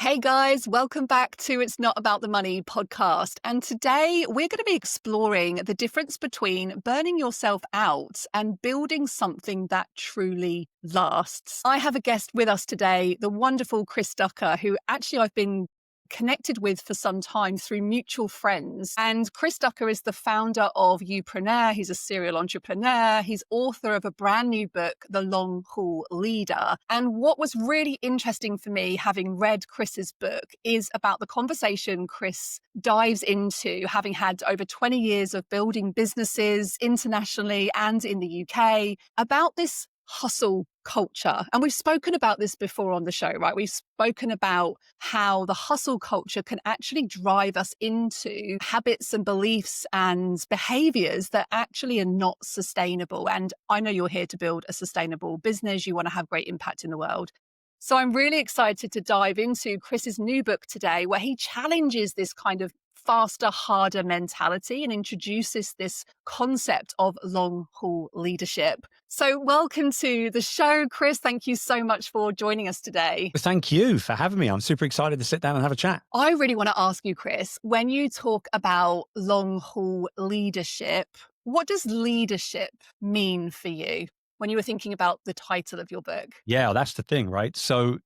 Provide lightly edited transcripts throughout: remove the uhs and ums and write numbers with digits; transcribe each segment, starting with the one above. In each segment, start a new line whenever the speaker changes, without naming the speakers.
Hey guys, welcome back to It's Not About the Money podcast. And today we're going to be exploring the difference between burning yourself out and building something that truly lasts. I have a guest with us today, the wonderful Chris Ducker, who actually I've been connected with for some time through mutual friends. And Chris Ducker is the founder of Youpreneur. He's a serial entrepreneur. He's author of a brand new book, The Long Haul Leader. And what was really interesting for me, having read Chris's book, is about the conversation Chris dives into, having had over 20 years of building businesses internationally and in the UK, about this hustle culture. And we've spoken about this before on the show, right? We've spoken about how the hustle culture can actually drive us into habits and beliefs and behaviors that actually are not sustainable. And I know you're here to build a sustainable business. You want to have great impact in the world. So I'm really excited to dive into Chris's new book today, where he challenges this kind of faster, harder mentality and introduces this concept of long haul leadership. So welcome to the show, Chris. Thank you so much for joining us today.
Thank you for having me. I'm super excited to sit down and have a chat.
I really want to ask you, Chris, when you talk about long haul leadership, what does leadership mean for you when you were thinking about the title of your book?
Yeah, that's the thing, right? So,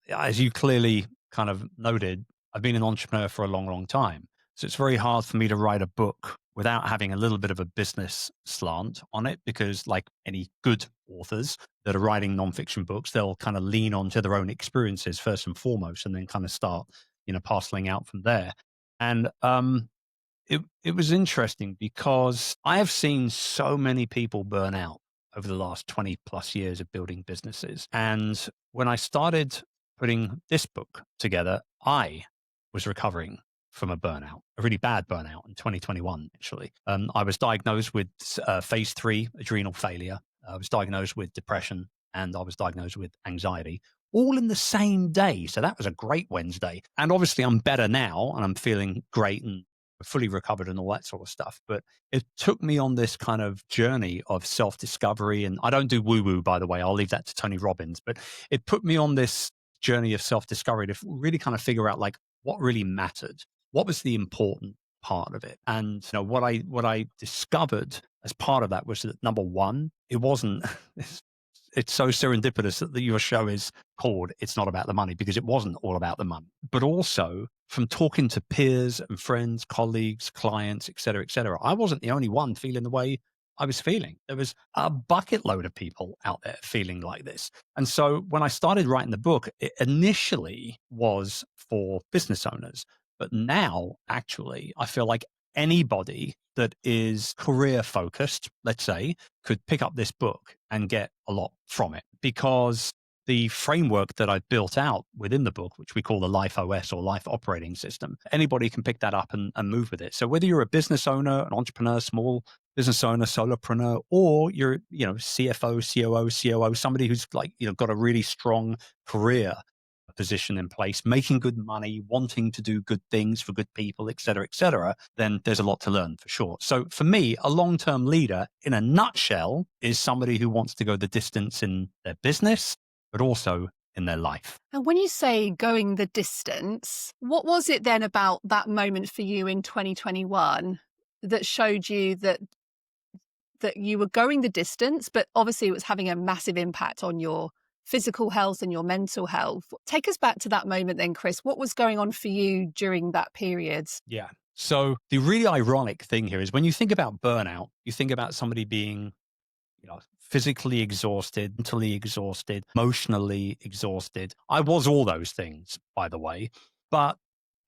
as you clearly kind of noted, I've been an entrepreneur for a long, long time. So it's very hard for me to write a book without having a little bit of a business slant on it, because like any good authors that are writing nonfiction books, they'll kind of lean onto their own experiences first and foremost, and then kind of start, parceling out from there. And it was interesting because I have seen so many people burn out over the last 20 plus years of building businesses. And when I started putting this book together, I was recovering from a burnout, a really bad burnout in 2021, actually. I was diagnosed with phase 3 adrenal failure. I was diagnosed with depression, and I was diagnosed with anxiety, all in the same day. So that was a great Wednesday. And obviously I'm better now and I'm feeling great and fully recovered and all that sort of stuff. But it took me on this kind of journey of self-discovery. And I don't do woo-woo, by the way. I'll leave that to Tony Robbins. But it put me on this journey of self-discovery to really kind of figure out like what really mattered, what was the important part of it. And what I discovered as part of that was that, number one, it wasn't it's so serendipitous that your show is called It's Not About the Money, because it wasn't all about the money. But also from talking to peers and friends, colleagues, clients, et cetera, I wasn't the only one feeling the way I was feeling. There was a bucket load of people out there feeling like this. And so when I started writing the book, it initially was for business owners. But now, actually, I feel like anybody that is career focused, let's say, could pick up this book and get a lot from it, because the framework that I've built out within the book, which we call the Life OS or Life Operating System, anybody can pick that up and move with it. So whether you're a business owner, an entrepreneur, small business owner, solopreneur, or you're, CFO, COO, COO, somebody who's got a really strong career position in place, making good money, wanting to do good things for good people, et cetera, then there's a lot to learn for sure. So for me, a long-term leader in a nutshell is somebody who wants to go the distance in their business, but also in their life.
And when you say going the distance, what was it then about that moment for you in 2021 that showed you that you were going the distance, but obviously it was having a massive impact on your physical health and your mental health? Take us back to that moment then, Chris. What was going on for you during that period?
Yeah. So the really ironic thing here is when you think about burnout, you think about somebody being, physically exhausted, mentally exhausted, emotionally exhausted. I was all those things, by the way. But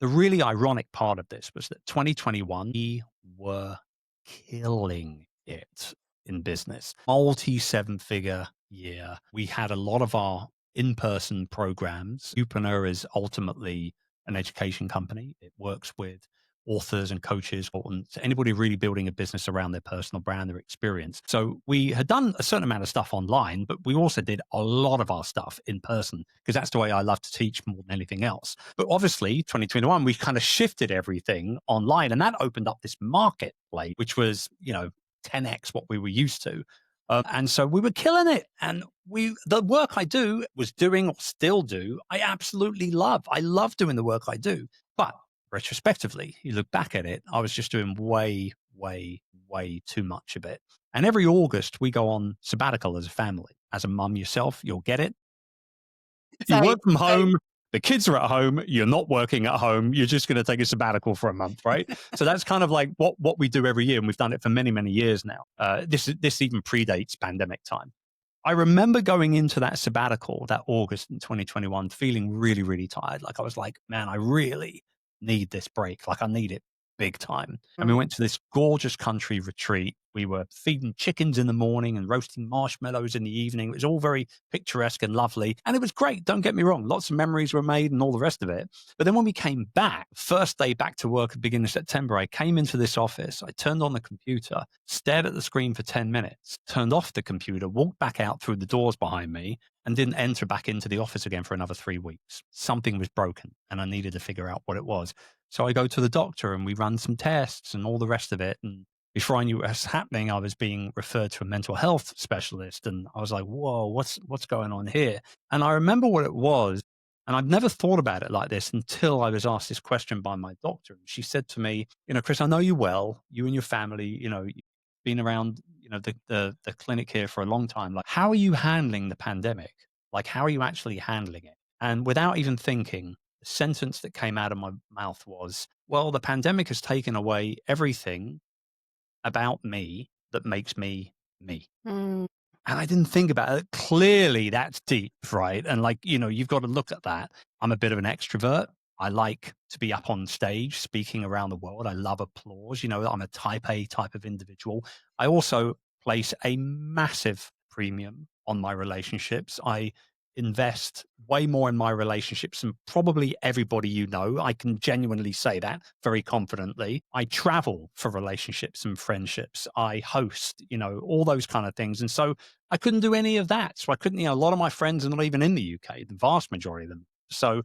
the really ironic part of this was that 2021, we were killing it in business. Multi-7-figure year. We had a lot of our in-person programs. Youpreneur is ultimately an education company. It works with authors and coaches, and anybody really building a business around their personal brand, their experience. So we had done a certain amount of stuff online, but we also did a lot of our stuff in person, because that's the way I love to teach more than anything else. But obviously 2021, we kind of shifted everything online, and that opened up this marketplace, which was, 10x what we were used to. And so we were killing it. And the work I was doing or still do, I absolutely love. I love doing the work I do. But retrospectively, you look back at it, I was just doing way, way, way too much of it. And every August, we go on sabbatical as a family. As a mum yourself, you'll get it. You
Same,
work from
same.
home. The kids are at home. You're not working at home. You're just going to take a sabbatical for a month, right? So that's kind of like what we do every year, and we've done it for many, many years now. This even predates pandemic time. I remember going into that sabbatical that August in 2021, feeling really, really tired. Like I was like, man, I really need this break. Like I need it big time. And we
Mm.
went to this gorgeous country retreat. We were feeding chickens in the morning and roasting marshmallows in the evening. It was all very picturesque and lovely. And it was great. Don't get me wrong. Lots of memories were made and all the rest of it. But then when we came back, first day back to work at the beginning of September, I came into this office. I turned on the computer, stared at the screen for 10 minutes, turned off the computer, walked back out through the doors behind me, and didn't enter back into the office again for another 3 weeks. Something was broken and I needed to figure out what it was. So I go to the doctor and we run some tests and all the rest of it. And before I knew what was happening, I was being referred to a mental health specialist. And I was like, whoa, what's going on here? And I remember what it was. And I've never thought about it like this until I was asked this question by my doctor. And she said to me, Chris, I know you well, you and your family, you've been around, the clinic here for a long time. Like, how are you handling the pandemic? Like, how are you actually handling it? And without even thinking, the sentence that came out of my mouth was, well, the pandemic has taken away everything about me that makes me me.
Mm.
And I didn't think about it. Clearly, that's deep, right? And you've got to look at that. I'm a bit of an extrovert. I like to be up on stage speaking around the world. I love applause. I'm a type A type of individual. I also place a massive premium on my relationships. I invest way more in my relationships than probably everybody I can genuinely say that very confidently. I travel for relationships and friendships. I host, all those kind of things. And so I couldn't do any of that. So I couldn't, a lot of my friends are not even in the UK, the vast majority of them. So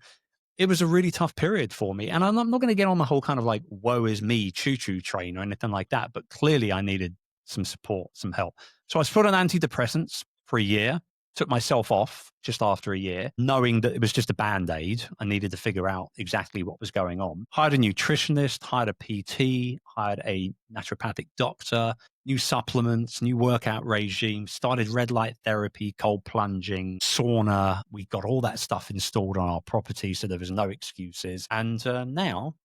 it was a really tough period for me. And I'm not going to get on the whole kind of like, woe is me, choo-choo train or anything like that. But clearly I needed some support, some help. So I was put on antidepressants for a year, took myself off just after a year, knowing that it was just a Band-Aid. I needed to figure out exactly what was going on. Hired a nutritionist, hired a PT, hired a naturopathic doctor, new supplements, new workout regime, started red light therapy, cold plunging, sauna. We got all that stuff installed on our property, so there was no excuses. And now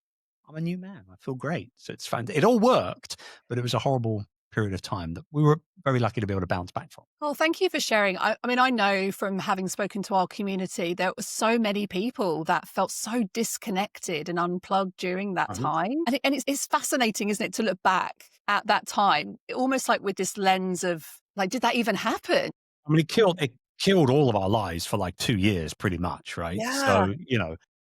I'm a new man. I feel great. So it's fun. It all worked, but it was a horrible period of time that we were very lucky to be able to bounce back from.
Well, thank you for sharing. I mean, I know from having spoken to our community, there were so many people that felt so disconnected and unplugged during that time. And it's fascinating, isn't it, to look back at that time, almost like with this lens of like, did that even happen?
I mean, it killed all of our lives for like 2 years, pretty much, right?
Yeah.
So,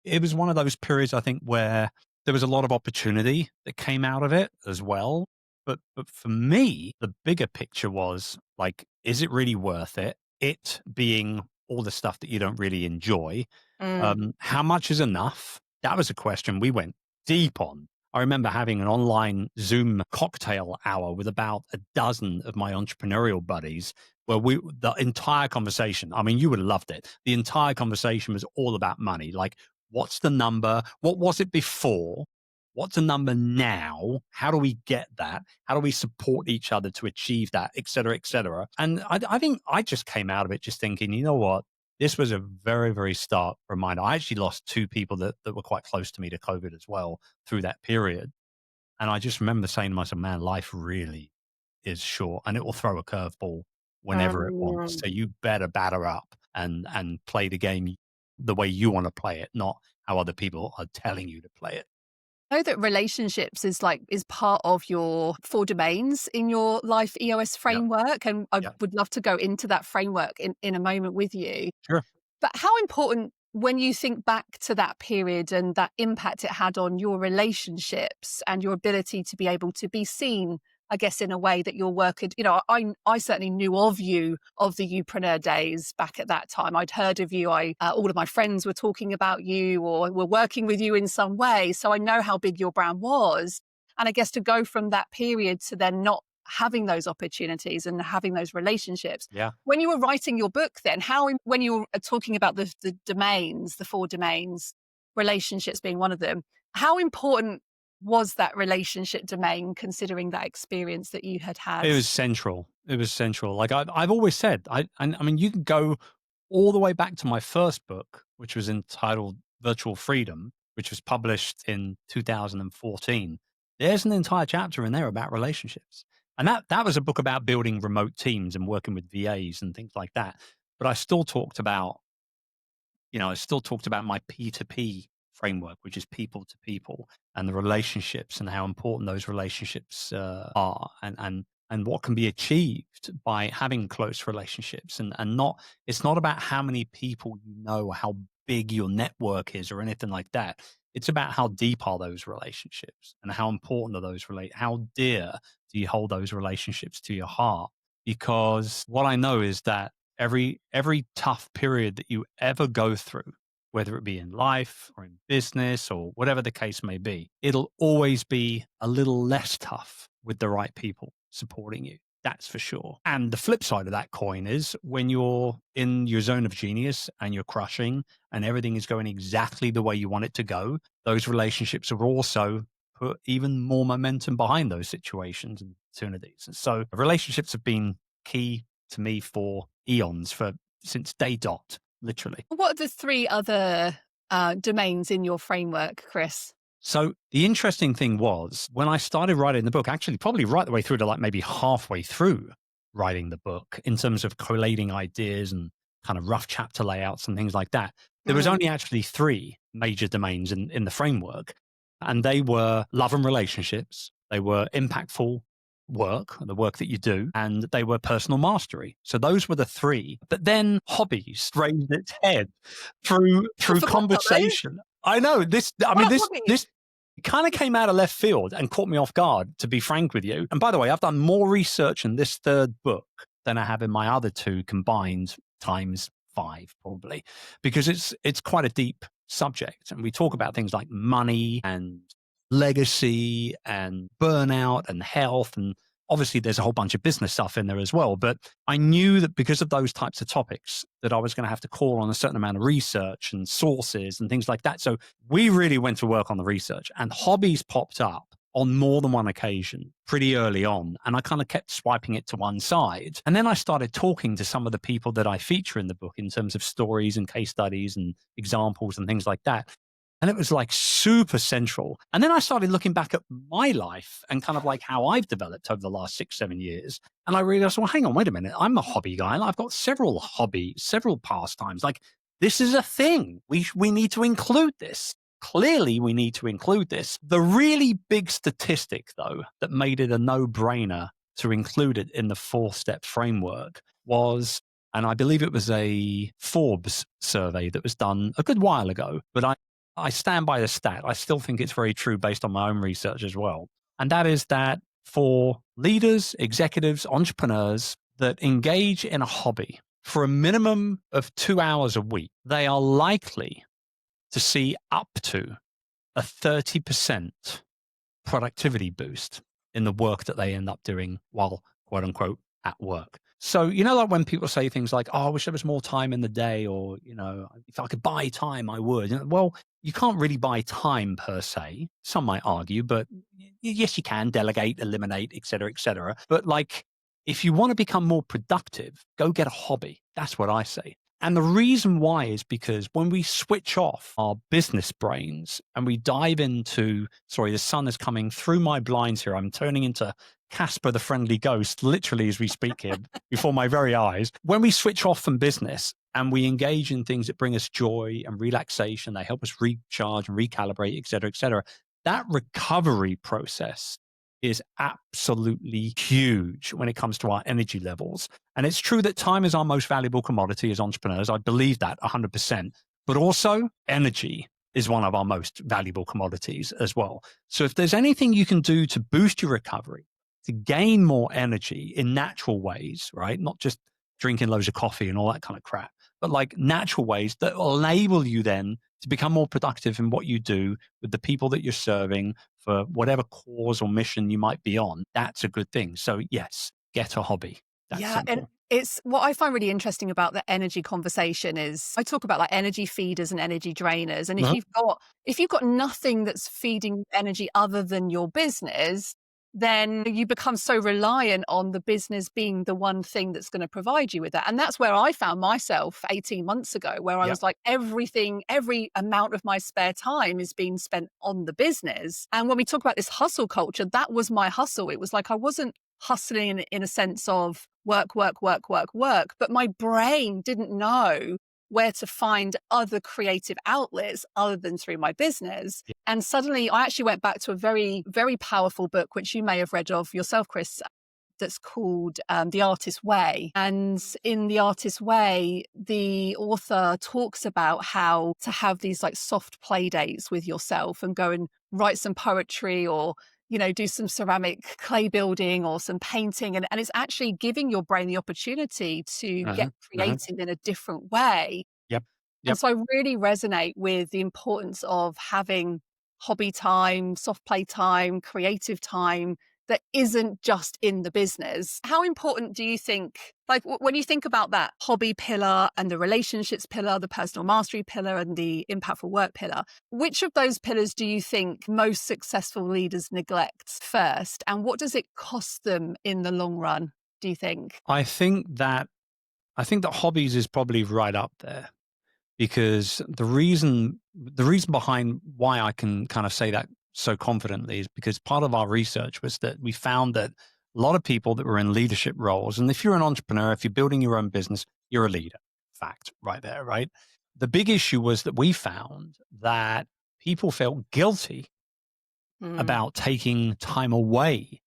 it was one of those periods, I think, where there was a lot of opportunity that came out of it as well. But for me, the bigger picture was like, is it really worth it? It being all the stuff that you don't really enjoy.
Mm.
How much is enough? That was a question we went deep on. I remember having an online Zoom cocktail hour with about a dozen of my entrepreneurial buddies where the entire conversation, I mean, you would have loved it. The entire conversation was all about money. Like, what's the number? What was it before? What's the number now? How do we get that? How do we support each other to achieve that, et cetera, et cetera? And I think I just came out of it just thinking, you know what? This was a very, very stark reminder. I actually lost 2 people that were quite close to me to COVID as well through that period. And I just remember saying to myself, man, life really is short and it will throw a curveball whenever it wants.
Mm.
So you better batter up and play the game the way you want to play it, not how other people are telling you to play it.
I know that relationships is part of your 4 domains in your life EOS
Yeah.
framework. And I
Yeah.
would love to go into that framework in a moment with you.
Sure.
But how important, when you think back to that period and that impact it had on your relationships and your ability to be able to be seen, I guess, in a way that your work had, I certainly knew of you, of the Youpreneur days back at that time. I'd heard of you. All of my friends were talking about you or were working with you in some way. So I know how big your brand was. And I guess to go from that period to then not having those opportunities and having those relationships.
Yeah.
When you were writing your book, then when you were talking about the domains, the 4 domains, relationships being one of them, how important was that relationship domain considering that experience that you had had?
It was central. It was central. Like I've always said, I mean, you can go all the way back to my first book, which was entitled Virtual Freedom, which was published in 2014. There's an entire chapter in there about relationships. And that was a book about building remote teams and working with VAs and things like that. But I still talked about my P2P framework, which is people to people, and the relationships and how important those relationships are, and what can be achieved by having close relationships, and not it's not about how many people you know or how big your network is or anything like that. It's about how deep are those relationships and how important are how dear do you hold those relationships to your heart? Because what I know is that every tough period that you ever go through, whether it be in life or in business or whatever the case may be, it'll always be a little less tough with the right people supporting you. That's for sure. And the flip side of that coin is when you're in your zone of genius and you're crushing and everything is going exactly the way you want it to go, those relationships are also put even more momentum behind those situations and opportunities. And so relationships have been key to me for eons, since day dot, literally.
What are the 3 other domains in your framework, Chris?
So the interesting thing was when I started writing the book, actually probably right the way through to like maybe halfway through writing the book, in terms of collating ideas and kind of rough chapter layouts and things like that, there was only actually 3 major domains in the framework. And they were love and relationships. They were impactful work, the work that you do, and they were personal mastery. So those were the 3. But then hobbies raised its head through conversation. I know this. I mean, this kind of came out of left field and caught me off guard, to be frank with you. And by the way, I've done more research in this 3rd book than I have in my other 2 combined times 5, probably, because it's quite a deep subject, and we talk about things like money and legacy and burnout and health, and obviously there's a whole bunch of business stuff in there as well. But I knew that because of those types of topics that I was going to have to call on a certain amount of research and sources and things like that. So we really went to work on the research, and Hobbies popped up on more than one occasion pretty early on. And I kind of kept swiping it to one side. And then I started talking to some of the people that I feature in the book in terms of stories and case studies and examples and things like that. And it was like super central. And then I started looking back at my life and kind of like how I've developed over the last 6-7 years. And I realized, well, hang on, wait a minute. I'm a hobby guy. And I've got several hobbies, several pastimes. Like, this is a thing. We need to include this. Clearly, we need to include this. The really big statistic, though, that made it a no-brainer to include it in the 4-step framework was, and I believe it was a Forbes survey that was done a good while ago, but I stand by the stat. I still think it's very true based on my own research as well. And that is that for leaders, executives, entrepreneurs that engage in a hobby for a minimum of 2 hours a week, they are likely to see up to a 30% productivity boost in the work that they end up doing while, quote unquote, at work. So, like when people say things like, oh, I wish there was more time in the day, or, if I could buy time, I would. Well, you can't really buy time per se. Some might argue, but yes, you can delegate, eliminate, et cetera, et cetera. But like, if you want to become more productive, go get a hobby. That's what I say. And the reason why is because when we switch off our business brains and we dive into, sorry, the sun is coming through my blinds here. I'm turning into Casper the Friendly Ghost, literally as we speak here before my very eyes. When we switch off from business and we engage in things that bring us joy and relaxation, they help us recharge and recalibrate, et cetera, that recovery process is absolutely huge when it comes to our energy levels. And it's true that time is our most valuable commodity as entrepreneurs. I believe that 100%. But also energy is one of our most valuable commodities as well. So if there's anything you can do to boost your recovery, to gain more energy in natural ways, right? Not just drinking loads of coffee and all that kind of crap, but like natural ways that will enable you then to become more productive in what you do with the people that you're serving for whatever cause or mission you might be on, that's a good thing. So yes, get a hobby. That's
Yeah, and
simple.
it's what I find really interesting about the energy conversation is I talk about like energy feeders and energy drainers. And
Uh-huh.
if you've got nothing that's feeding energy other than your business, then you become so reliant on the business being the one thing that's going to provide you with that. And that's where I found myself 18 months ago, where I
Yep.
was like, every amount of my spare time is being spent on the business. And when we talk about this hustle culture, that was my hustle. It was like I wasn't hustling in a sense of work, work, work, work, work, but my brain didn't know where to find other creative outlets other than through my business.
Yeah.
And suddenly I actually went back to a very, very powerful book, which you may have read of yourself, Chris, that's called The Artist's Way. And in The Artist's Way, the author talks about how to have these like soft play dates with yourself and go and write some poetry or do some ceramic clay building or some painting. And it's actually giving your brain the opportunity to
Uh-huh.
get
Uh-huh.
creative in a different way.
Yep.
And
Yep.
so I really resonate with the importance of having hobby time, soft play time, creative time that isn't just in the business. How important do you think, like when you think about that hobby pillar and the relationships pillar, the personal mastery pillar and the impactful work pillar, which of those pillars do you think most successful leaders neglect first? And what does it cost them in the long run, do you think?
I think that hobbies is probably right up there, because the reason behind why I can kind of say that so confidently is because part of our research was that we found that a lot of people that were in leadership roles, and if you're an entrepreneur, if you're building your own business, you're a leader. Fact right there, right? The big issue was that we found that people felt guilty
Mm.
about taking time away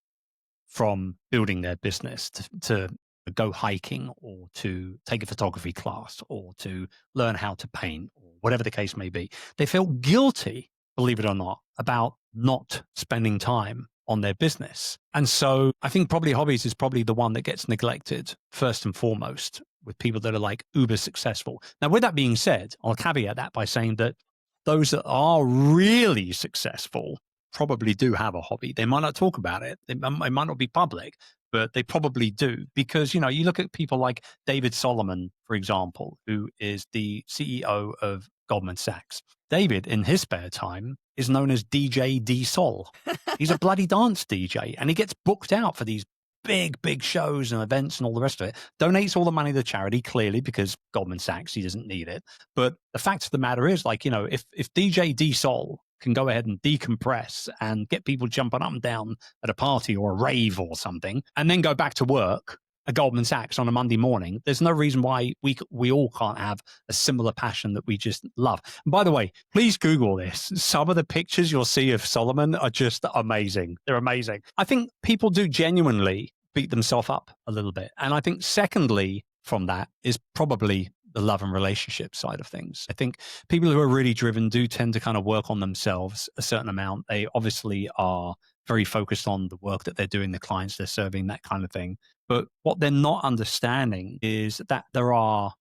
from building their business to go hiking or to take a photography class or to learn how to paint or whatever the case may be. They felt guilty, believe it or not, about not spending time on their business. And so I think probably hobbies is probably the one that gets neglected first and foremost with people that are like uber successful. Now, with that being said, I'll caveat that by saying that those that are really successful probably do have a hobby. They might not talk about it. It might not be public, but they probably do, because, you look at people like David Solomon, for example, who is the CEO of Goldman Sachs. David, in his spare time, is known as DJ D Sol. He's a bloody dance DJ, and he gets booked out for these big shows and events and all the rest of it. Donates all the money to charity, clearly, because Goldman Sachs, he doesn't need it. But the fact of the matter is, like, if DJ D Sol can go ahead and decompress and get people jumping up and down at a party or a rave or something, and then go back to work at Goldman Sachs on a Monday morning, there's no reason why we all can't have a similar passion that we just love. And by the way, please Google this. Some of the pictures you'll see of Solomon are just amazing. They're amazing. I think people do genuinely beat themselves up a little bit. And I think secondly from that is probably the love and relationship side of things. I think people who are really driven do tend to kind of work on themselves a certain amount. They obviously are very focused on the work that they're doing, the clients they're serving, that kind of thing. But what they're not understanding is that there are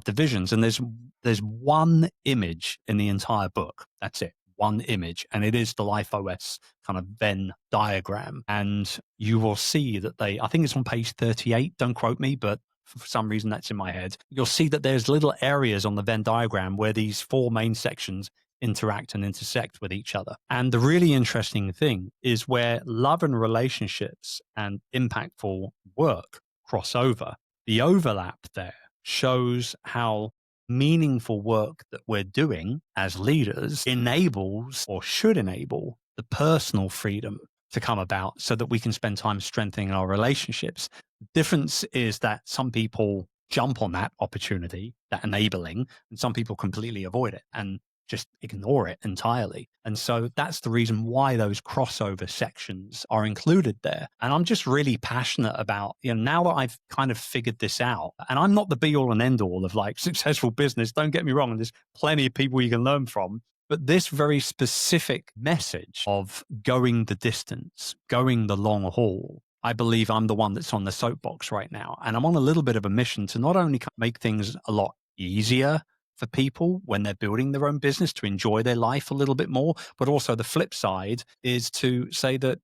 divisions, and there's one image in the entire book. That's it. One image, and it is the Life OS kind of Venn diagram. And you will see that I think it's on page 38, don't quote me, but for some reason that's in my head. You'll see that there's little areas on the Venn diagram where these four main sections interact and intersect with each other. And the really interesting thing is where love and relationships and impactful work cross over. The overlap there shows how meaningful work that we're doing as leaders enables or should enable the personal freedom to come about so that we can spend time strengthening our relationships. The difference is that some people jump on that opportunity, that enabling, and some people completely avoid it and just ignore it entirely. And so that's the reason why those crossover sections are included there. And I'm just really passionate about, now that I've kind of figured this out, and I'm not the be all and end all of like successful business, don't get me wrong, and there's plenty of people you can learn from. But this very specific message of going the distance, going the long haul, I believe I'm the one that's on the soapbox right now. And I'm on a little bit of a mission to not only make things a lot easier for people when they're building their own business to enjoy their life a little bit more. But also the flip side is to say that,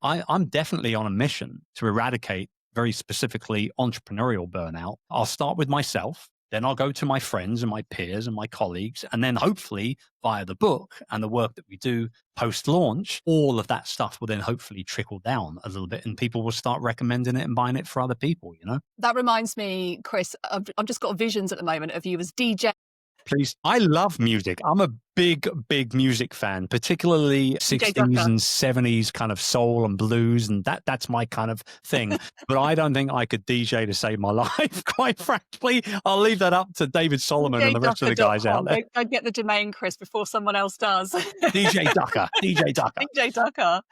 I'm definitely on a mission to eradicate very specifically entrepreneurial burnout. I'll start with myself. Then I'll go to my friends and my peers and my colleagues. And then hopefully via the book and the work that we do post launch, all of that stuff will then hopefully trickle down a little bit and people will start recommending it and buying it for other people,
That reminds me, Chris, I've just got visions at the moment of you as DJ.
Please. I love music. I'm a big music fan, particularly
DJ
60s
Ducker.
and 70s kind of soul and blues. And that's my kind of thing. But I don't think I could DJ to save my life, quite frankly. I'll leave that up to David Solomon and the rest of the guys out there.
Go get the domain, Chris, before someone else does.
DJ Ducker. DJ Ducker.
DJ Ducker.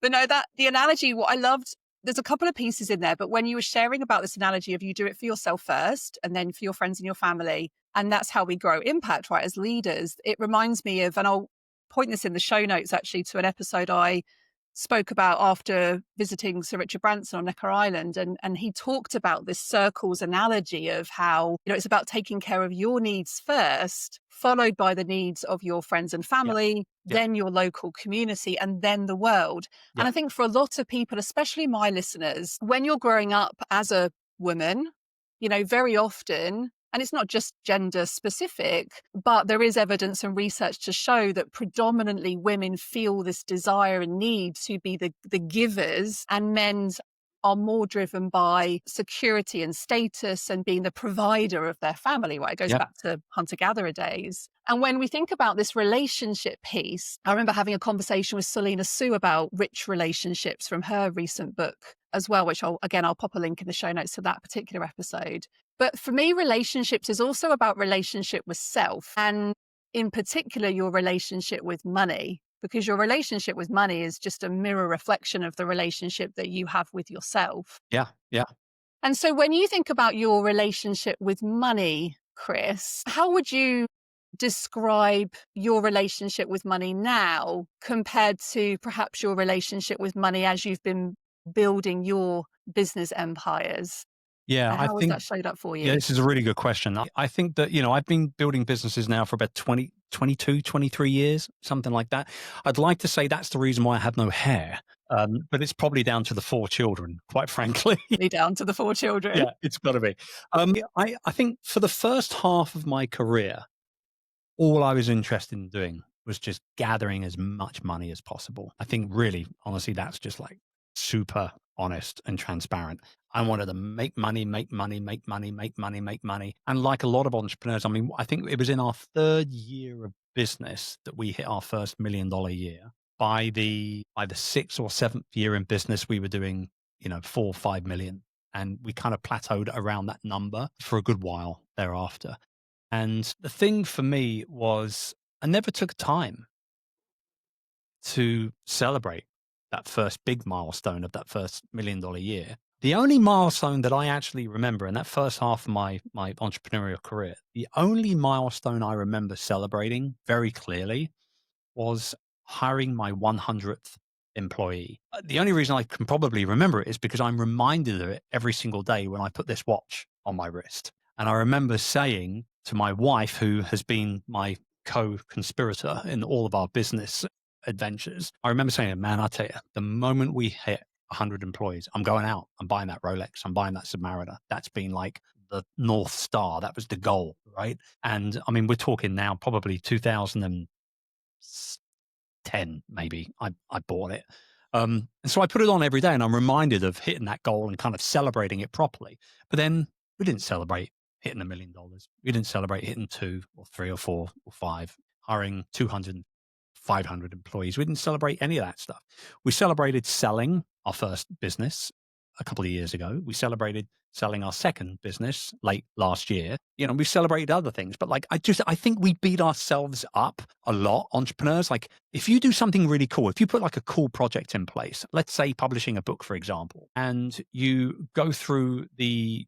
But no, the analogy, what I loved, there's a couple of pieces in there, but when you were sharing about this analogy of you do it for yourself first and then for your friends and your family, and that's how we grow impact, right, as leaders, it reminds me of, and I'll point this in the show notes actually to an episode I spoke about after visiting Sir Richard Branson on Necker Island. And he talked about this circles analogy of how, it's about taking care of your needs first, followed by the needs of your friends and family, then your local community, and then the world. And I think for a lot of people, especially my listeners, when you're growing up as a woman, very often, and it's not just gender specific, but there is evidence and research to show that predominantly women feel this desire and need to be the givers, and men are more driven by security and status and being the provider of their family, right? It goes back to hunter-gatherer days. And when we think about this relationship piece, I remember having a conversation with Selena Sue about rich relationships from her recent book as well, which I'll pop a link in the show notes to that particular episode. But for me, relationships is also about relationship with self, and in particular, your relationship with money, because your relationship with money is just a mirror reflection of the relationship that you have with yourself.
Yeah.
And so when you think about your relationship with money, Chris, how would you describe your relationship with money now compared to perhaps your relationship with money as you've been building your business empires?
Yeah, I
How has
think
that showed up for you?
Yeah, this is a really good question. I think that, I've been building businesses now for about 22, 23 years, something like that. I'd like to say that's the reason why I have no hair, but it's probably down to the 4 children, quite frankly.
Down to the 4 children.
Yeah, it's got to be. I think for the first half of my career, all I was interested in doing was just gathering as much money as possible. I think really, honestly, that's just like super honest and transparent. I wanted to make money. And like a lot of entrepreneurs, I think it was in our 3rd year of business that we hit our first $1 million year. By the 6th or 7th year in business, we were doing, 4 or 5 million. And we kind of plateaued around that number for a good while thereafter. And the thing for me was I never took time to celebrate that first big milestone of that first $1 million year. The only milestone that I actually remember in that first half of my entrepreneurial career, the only milestone I remember celebrating very clearly was hiring my 100th employee. The only reason I can probably remember it is because I'm reminded of it every single day when I put this watch on my wrist. And I remember saying to my wife, who has been my co-conspirator in all of our business adventures, I remember saying, man, I tell you, the moment we hit 100 employees, I'm going out, I'm buying that Rolex, I'm buying that Submariner. That's been like the North Star. That was the goal, right? And we're talking now probably 2010, maybe I bought it. And so I put it on every day and I'm reminded of hitting that goal and kind of celebrating it properly. But then we didn't celebrate hitting $1 million. We didn't celebrate hitting 2 or 3 or 4 or 5, hiring 200, 500 employees. We didn't celebrate any of that stuff. We celebrated selling our first business a couple of years ago. We celebrated selling our second business late last year. We celebrated other things, but I think we beat ourselves up a lot, entrepreneurs. Like if you do something really cool, if you put like a cool project in place, let's say publishing a book, for example, and you go through the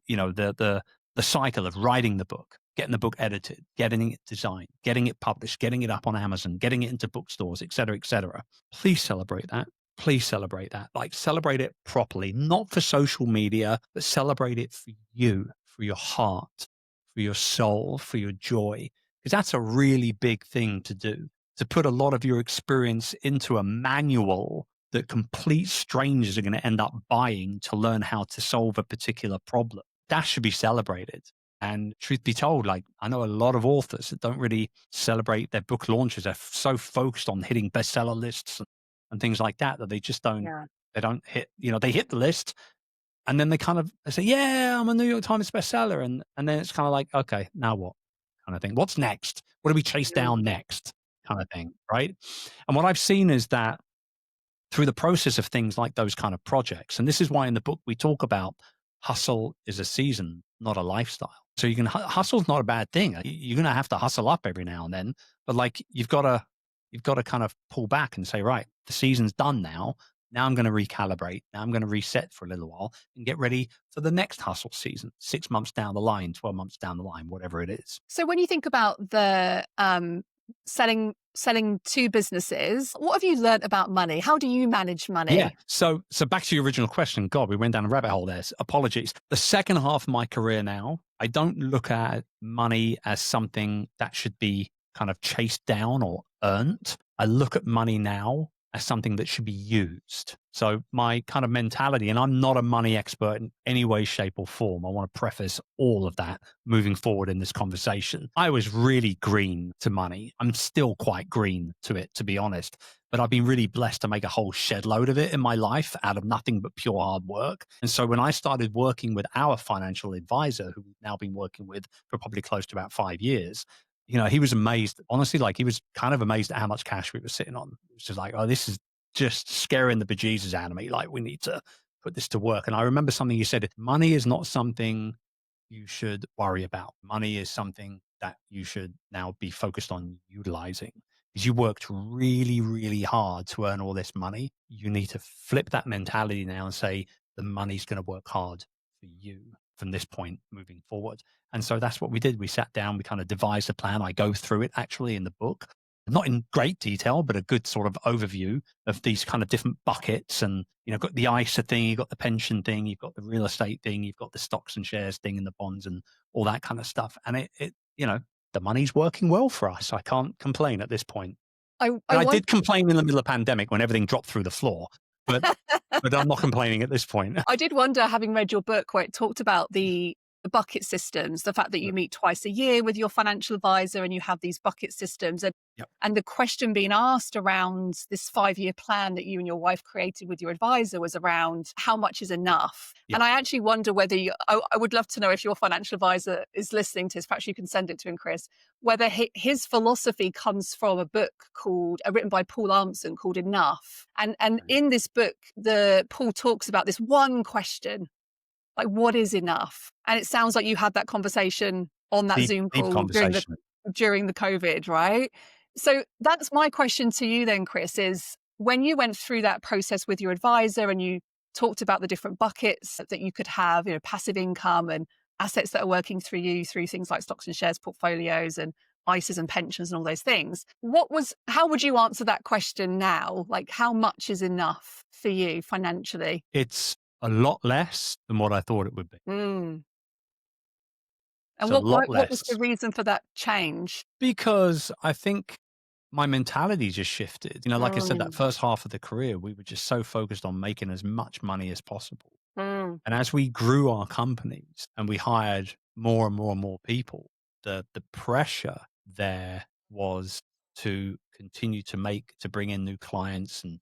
cycle of writing the book, getting the book edited, getting it designed, getting it published, getting it up on Amazon, getting it into bookstores, et cetera, et cetera. Please celebrate that. Please celebrate that. Like celebrate it properly, not for social media, but celebrate it for you, for your heart, for your soul, for your joy. because that's a really big thing to do, to put a lot of your experience into a manual that complete strangers are going to end up buying to learn how to solve a particular problem. That should be celebrated. And truth be told, like I know a lot of authors that don't really celebrate their book launches. They're so focused on hitting bestseller lists and things like that that they just don't,
Yeah.
they don't hit, they hit the list and then they say, yeah, I'm a New York Times bestseller. And then it's kind of like, okay, now what kind of thing? What's next? What do we chase
Mm.
down next kind of thing? Right. And what I've seen is that through the process of things like those kind of projects. And this is why in the book we talk about hustle is a season, not a lifestyle. So you can hustle's not a bad thing. You're going to have to hustle up every now and then, but like you've got to kind of pull back and say, right, the season's done now. Now I'm going to recalibrate. Now I'm going to reset for a little while and get ready for the next hustle season, 6 months down the line, 12 months down the line, whatever it is.
So when you think about the selling two businesses, what have you learned about money? How do you manage
Yeah.
money?
So back to your original question. God, we went down a rabbit hole there. Apologies. The second half of my career now, I don't look at money as something that should be kind of chased down or earned. I look at money now as something that should be used. So my kind of mentality, and I'm not a money expert in any way, shape, or form. I want to preface all of that moving forward in this conversation. I was really green to money. I'm still quite green to it, to be honest. But I've been really blessed to make a whole shed load of it in my life out of nothing but pure hard work. And so when I started working with our financial advisor, who we've now been working with for probably close to about 5 years, he was amazed. Honestly, like he was kind of amazed at how much cash we were sitting on. It was just like, oh, this is just scaring the bejesus out of me. Like we need to put this to work. And I remember something you said, money is not something you should worry about. Money is something that you should now be focused on utilizing. Because you worked really, really hard to earn all this money. You need to flip that mentality now and say, the money's going to work hard for you from this point moving forward. And so that's what we did. We sat down, we kind of devised a plan. I go through it actually in the book, not in great detail, but a good sort of overview of these kind of different buckets. And, got the ISA thing, you've got the pension thing, you've got the real estate thing, you've got the stocks and shares thing and the bonds and all that kind of stuff. And the money's working well for us. I can't complain at this point.
I,
And
I
I
want
did complain in the middle of the pandemic when everything dropped through the floor, but I'm not complaining at this point.
I did wonder, having read your book where it talked about the bucket systems, the fact that you meet twice a year with your financial advisor and you have these bucket systems,
Yep.
and the question being asked around this 5-year plan that you and your wife created with your advisor was around how much is enough.
Yep.
And I actually wonder whether I would love to know if your financial advisor is listening to this. Perhaps you can send it to him, Chris, whether his philosophy comes from a book written by Paul Armson called Enough. And in this book, Paul talks about this one question, like, what is enough? And it sounds like you had that conversation on that
Deep,
Zoom
deep
call
conversation.
during the COVID, right? So that's my question to you then, Chris, is when you went through that process with your advisor and you talked about the different buckets that you could have, passive income and assets that are working through you through things like stocks and shares portfolios and ISAs and pensions and all those things. How would you answer that question now? Like, how much is enough for you financially?
It's a lot less than what I thought it would be.
Mm.
It's
And
a lot
what was the
less
reason for that change?
because I think my mentality just shifted. Like I said, that
Mm,
first half of the career, we were just so focused on making as much money as possible.
mm,
And as we grew our companies and we hired more and more and more people, the pressure there was to continue to bring in new clients and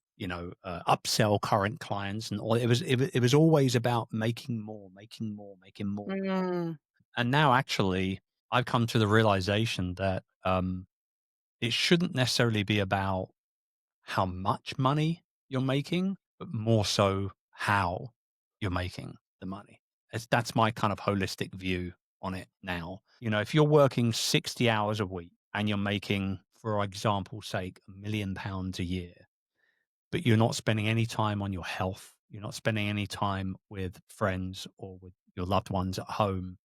upsell current clients and all. It was always about making more, making more, making more.
mm,
And now actually, I've come to the realization that it shouldn't necessarily be about how much money you're making, but more so how you're making the money. That's my kind of holistic view on it now. If you're working 60 hours a week and you're making, for example's sake, £1 million a year, but you're not spending any time on your health, you're not spending any time with friends or with your loved ones at home,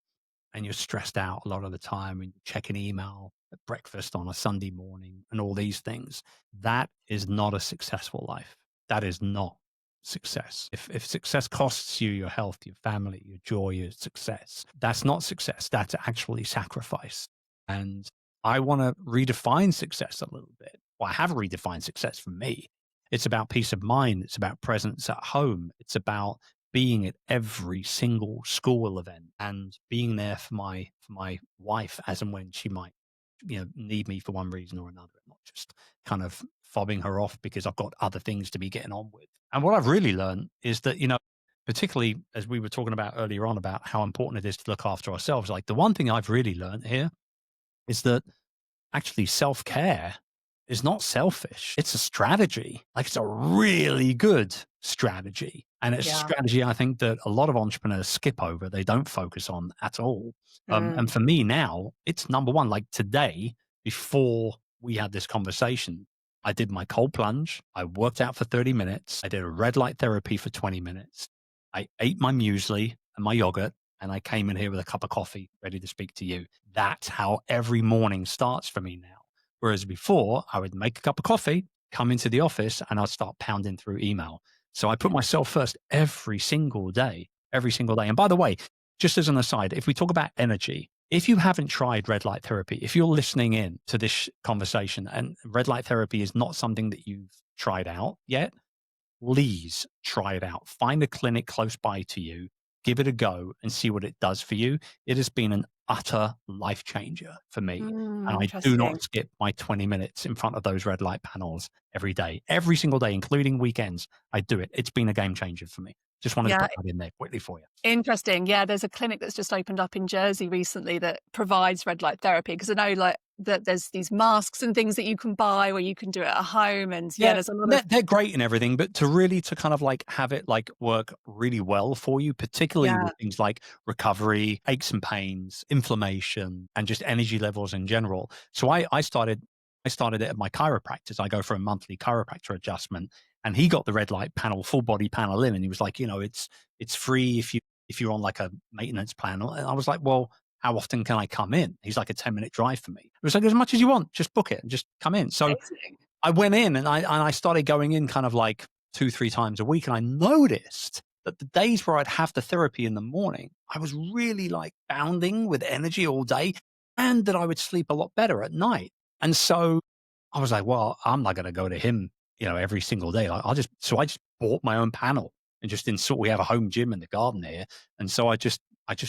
and you're stressed out a lot of the time and you check an email at breakfast on a Sunday morning and all these things, that is not a successful life. That is not success. If success costs you your health, your family, your joy, your success, that's not success. That's actually sacrifice. And I want to redefine success a little bit. Well, I have redefined success for me. It's about peace of mind. It's about presence at home. It's about being at every single school event and being there for my wife as and when she might, need me for one reason or another, not just kind of fobbing her off because I've got other things to be getting on with. And what I've really learned is that, particularly as we were talking about earlier on about how important it is to look after ourselves, like the one thing I've really learned here is that actually self-care is not selfish. It's a strategy. Like it's a really good strategy. And it's a
Yeah.
strategy I think that a lot of entrepreneurs skip over. They don't focus on at all. And
Mm.
for me now, it's number one. Like today, before we had this conversation, I did my cold plunge. I worked out for 30 minutes. I did a red light therapy for 20 minutes. I ate my muesli and my yogurt, and I came in here with a cup of coffee ready to speak to you. That's how every morning starts for me now. Whereas before, I would make a cup of coffee, come into the office, and I'd start pounding through email. So I put myself first every single day, every single day. And by the way, just as an aside, if we talk about energy, if you haven't tried red light therapy, if you're listening in to this conversation and red light therapy is not something that you've tried out yet, please try it out. Find a clinic close by to you, give it a go and see what it does for you. It has been an utter life changer for me. And I do
Interesting.
not skip my 20 minutes in front of those red light panels every day, every single day, including weekends. I do it. It's been a game changer for me. Just wanted to
Yeah.
put that in there quickly for you.
Interesting. Yeah, there's a clinic that's just opened up in Jersey recently that provides red light therapy because I know like that there's these masks and things that you can buy where you can do it at home. And yeah,
Yeah,
there's a lot
they're,
of
they're great and everything, but to kind of like have it like work really well for you, particularly
yeah.
with things like recovery, aches and pains, inflammation, and just energy levels in general. So I started it at my chiropractor's. I go for a monthly chiropractor adjustment, and he got the red light panel, full body panel in, and he was like, it's free if you're on like a maintenance plan. And I was like, well, how often can I come in? He's like a 10-minute drive for me. It was like as much as you want, just book it and just come in. So
Amazing.
I went in and I started going in kind of like 2-3 times a week, and I noticed that the days where I'd have the therapy in the morning, I was really like bounding with energy all day, and that I would sleep a lot better at night. And so I was like, well, I'm not going to go to him, every single day. So I just bought my own panel and just installed. We have a home gym in the garden here, and so I just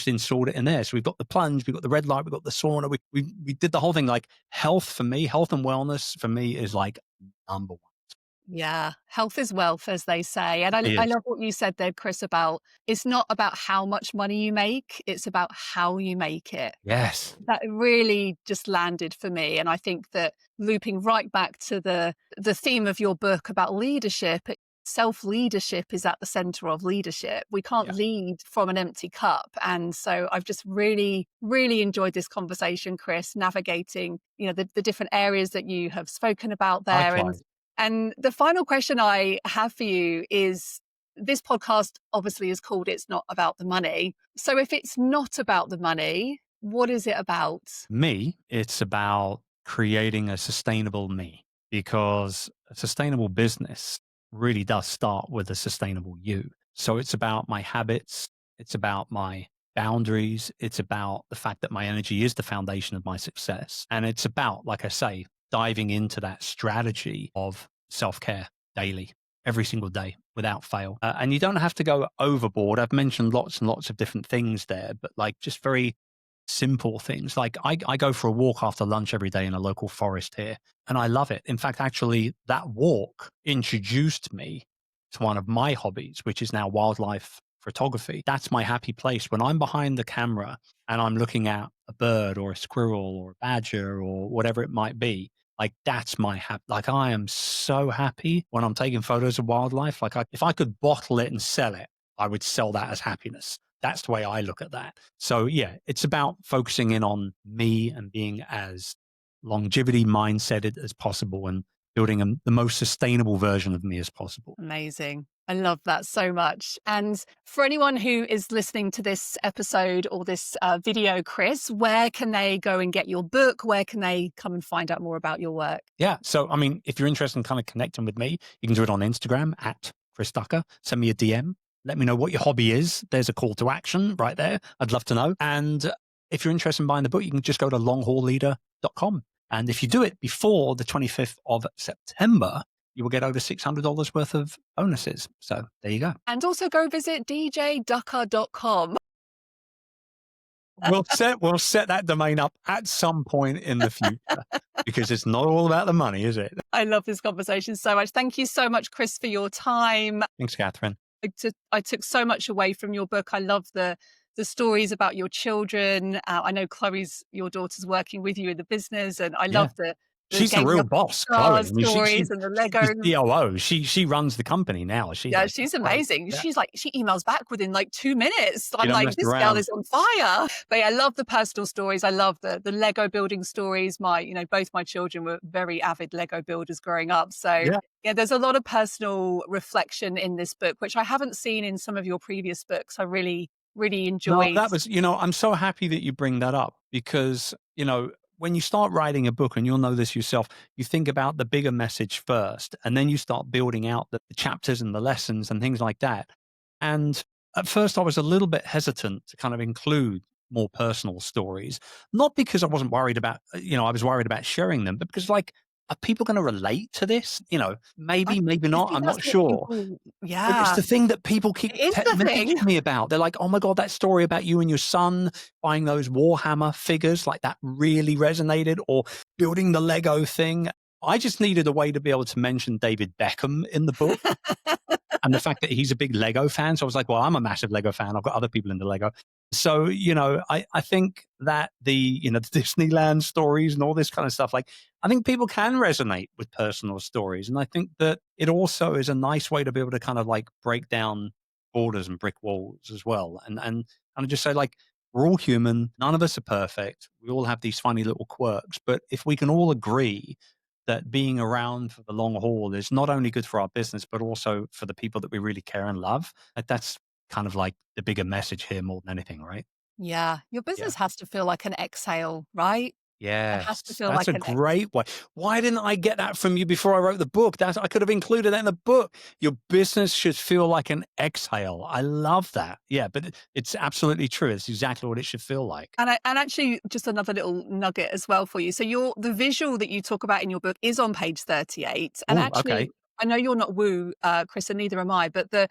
installed it in there. So we've got the plunge, we've got the red light, we've got the sauna. We did the whole thing. Like health for me, health and wellness for me is like number one.
Yeah, health is wealth, as they say. And I
It is.
love what you said there, Chris, about it's not about how much money you make, it's about how you make it.
Yes.
That really just landed for me. And I think that looping right back to the theme of your book about leadership, self-leadership is at the center of leadership. We can't
Yeah.
lead from an empty cup. And so I've just really, really enjoyed this conversation, Chris, navigating, the different areas that you have spoken about there. And
Likewise.
and the final question I have for you is this podcast obviously is called It's Not About the Money. So if it's not about the money, what is it about?
Me, it's about creating a sustainable me, because a sustainable business really does start with a sustainable you. So it's about my habits. It's about my boundaries. It's about the fact that my energy is the foundation of my success. And it's about, like I say, diving into that strategy of self-care daily, every single day without fail. And you don't have to go overboard. I've mentioned lots and lots of different things there, but like just very simple things. Like I go for a walk after lunch every day in a local forest here, and I love it. In fact, actually, that walk introduced me to one of my hobbies, which is now wildlife photography. That's my happy place. When I'm behind the camera and I'm looking at a bird or a squirrel or a badger or whatever it might be, like that's my happy. Like I am so happy when I'm taking photos of wildlife. Like if I could bottle it and sell it, I would sell that as happiness. That's the way I look at that. So yeah, it's about focusing in on me and being as longevity mindseted as possible and building the most sustainable version of me as possible.
Amazing. I love that so much. And for anyone who is listening to this episode or this video, Chris, where can they go and get your book? Where can they come and find out more about your work?
Yeah. So, I mean, if you're interested in kind of connecting with me, you can do it on Instagram at Chris Ducker. Send me a DM. Let me know what your hobby is. There's a call to action right there. I'd love to know. And if you're interested in buying the book, you can just go to longhaulleader.com And if you do it before the 25th of September, you will get over $600 worth of bonuses. So there you go.
And also go visit djducker.com.
We'll set that domain up at some point in the future because it's not all about the money, is it?
I love this conversation so much. Thank you so much, Chris, for your time.
Thanks, Catherine.
I took so much away from your book. I love the stories about your children. I know your daughter's working with you in the business, and I
Yeah.
love the
She's the
gaming
real
up
boss, Chloe.
cars
I mean,
stories and the
she's
Lego.
the COO. She runs the company now.
Yeah, she's
great.
amazing.
Yeah.
She's like, she emails back within like 2 minutes.
You
I'm
don't
like,
mess
this girl
around.
is on fire. But yeah, I love the personal stories. I love the Lego building stories. Both my children were very avid Lego builders growing up. So
Yeah.
yeah, there's a lot of personal reflection in this book, which I haven't seen in some of your previous books. I really, really
No,
enjoyed.
that was, I'm so happy that you bring that up because, when you start writing a book, and you'll know this yourself, you think about the bigger message first, and then you start building out the chapters and the lessons and things like that. And at first, I was a little bit hesitant to kind of include more personal stories, not because I wasn't worried about, I was worried about sharing them, but because, like, are people going to relate to this?
I
Maybe not.
think
I'm
that's
not
what
sure.
people,
But it's
yeah,
the thing that people keep
it is the thing.
messaging me about. They're like, "Oh my god, that story about you and your son buying those Warhammer figures, like that really resonated," or building the Lego thing. I just needed a way to be able to mention David Beckham in the book and the fact that he's a big Lego fan. So I was like, well, I'm a massive Lego fan. I've got other people into Lego. So, I think that the Disneyland stories and all this kind of stuff, like, I think people can resonate with personal stories. And I think that it also is a nice way to be able to kind of like break down borders and brick walls as well. And just say, like, we're all human. None of us are perfect. We all have these funny little quirks. But if we can all agree that being around for the long haul is not only good for our business, but also for the people that we really care and love, that's kind of like the bigger message here more than anything, right?
Yeah, your
Yeah.
business has to feel like an exhale, right? It has to
Yes,
feel
that's
like
a
an
great way. Why didn't I get that from you before I wrote the book? I could have included that in the book. Your business should feel like an exhale. I love that. Yeah, but it's absolutely true. It's exactly what it should feel like.
And actually, just another little nugget as well for you. So the visual that you talk about in your book is on page 38. And
Oh,
actually,
okay.
I know you're not woo, Chris, and neither am I, but the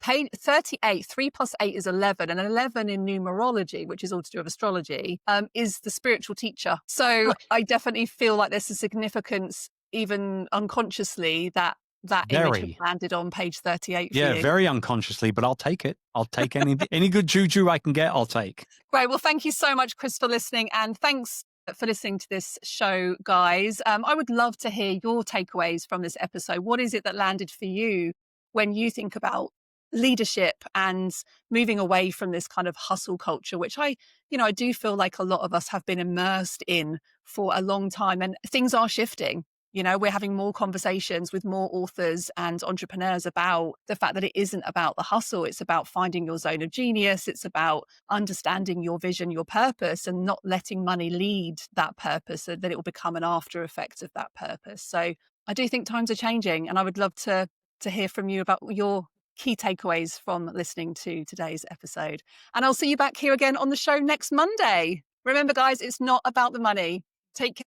page 38, 3 plus 8 is 11, and 11 in numerology, which is all to do with astrology, is the spiritual teacher. So I definitely feel like there's a significance, even unconsciously, that image has
Very.
landed on page 38 for
Yeah,
you.
very unconsciously, but I'll take it. I'll take any good juju I can get, I'll take.
Great. Well, thank you so much, Chris, for listening. And thanks for listening to this show, guys. I would love to hear your takeaways from this episode. What is it that landed for you when you think about leadership and moving away from this kind of hustle culture, which I do feel like a lot of us have been immersed in for a long time, and things are shifting. We're having more conversations with more authors and entrepreneurs about the fact that it isn't about the hustle. It's about finding your zone of genius. It's about understanding your vision, your purpose, and not letting money lead that purpose so that it will become an after effect of that purpose. So I do think times are changing, and I would love to hear from you about your key takeaways from listening to today's episode. And I'll see you back here again on the show next Monday. Remember, guys, it's not about the money. Take care.